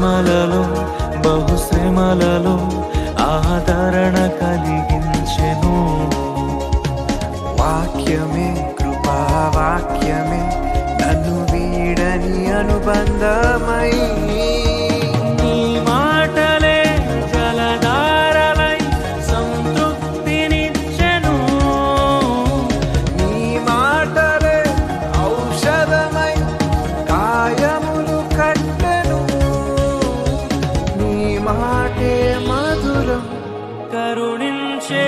శ్రమలలో బహుశ్రమలలో ఆదరణ కలిగించెను. వాక్యమే కృపా వాక్యమే నన్ను వీడని అనుబంధమై, నీ మాటలే జలధారలై సంతృప్తినిచ్చెను. నీ మాటలే ఔషధమై గాయములు కట్టెను. నీ మాటే మధురం కరుణించే